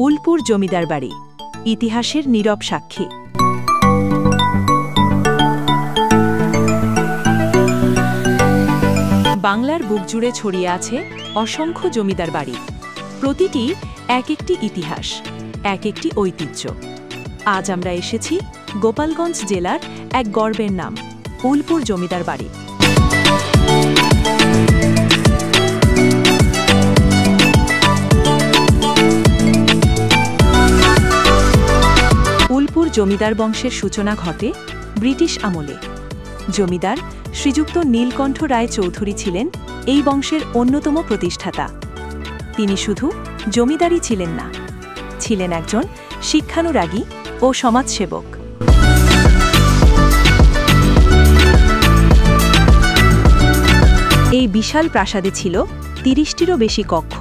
উলপুর জমিদার বাড়ি ইতিহাসের নীরব সাক্ষী। বাংলার বুক জুড়ে ছড়িয়ে আছে অসংখ্য জমিদার বাড়ি, প্রতিটি এক একটি ইতিহাস, এক একটি ঐতিহ্য। আজ আমরা এসেছি গোপালগঞ্জ জেলার এক গর্বের নাম উলপুর জমিদার বাড়ি। উলপুর জমিদার বংশের সূচনা ঘটে ব্রিটিশ আমলে। জমিদার শ্রীযুক্ত নীলকণ্ঠ রায় চৌধুরী ছিলেন এই বংশের অন্যতম প্রতিষ্ঠাতা। তিনি শুধু জমিদারই ছিলেন না, ছিলেন একজন শিক্ষানুরাগী ও সমাজসেবক। এই বিশাল প্রাসাদে ছিল ৩০টিরও বেশি কক্ষ,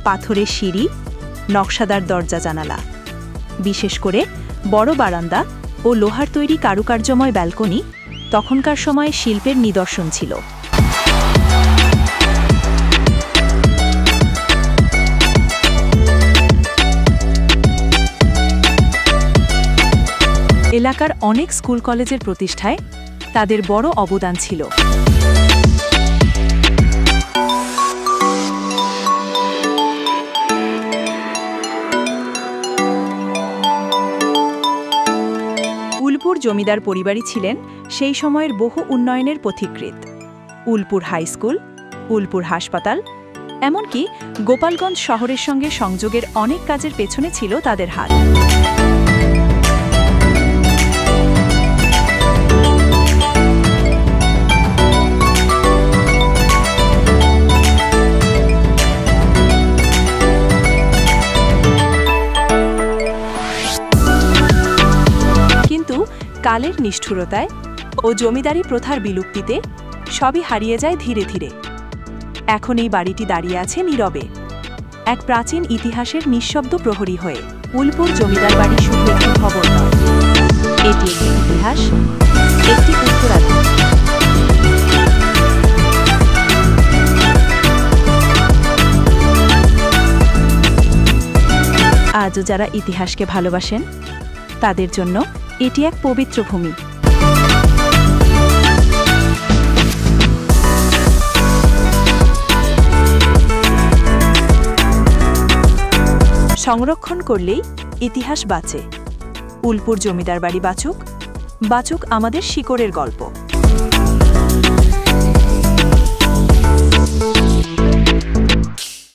পাথরের সিঁড়ি, নকশাদার দরজা জানালা। বিশেষ করে বড় বারান্দা ও লোহার তৈরি কারুকার্যময় ব্যালকনি তখনকার সময়ে শিল্পের নিদর্শন ছিল। এলাকার অনেক স্কুল কলেজের প্রতিষ্ঠায় তাদের বড় অবদান ছিল। উলপুর জমিদার পরিবারই ছিলেন সেই সময়ের বহু উন্নয়নের পথিকৃৎ। উলপুর হাই স্কুল, উলপুর হাসপাতাল, এমনকি গোপালগঞ্জ শহরের সঙ্গে সংযোগের অনেক কাজের পেছনে ছিল তাদের হাত। কালের নিষ্ঠুরতায় ও জমিদারি প্রথার বিলুপ্তিতে সবই হারিয়ে যায় ধীরে ধীরে। এখন এই বাড়িটি দাঁড়িয়ে আছে নীরবে, এক প্রাচীন ইতিহাসের নিঃশব্দ প্রহরী হয়ে। উলপুর জমিদার বাড়ি শুধু একটি ভবন নয়, এটি একটি ইতিহাস, একটি উত্তরাধিকার। আজও যারা ইতিহাসকে ভালোবাসেন তাদের জন্য এটি এক পবিত্র ভূমি। সংরক্ষণ করলেই ইতিহাস বাঁচে। উলপুর জমিদার বাড়ি বাঁচুক, বাঁচুক আমাদের শিকড়ের গল্প।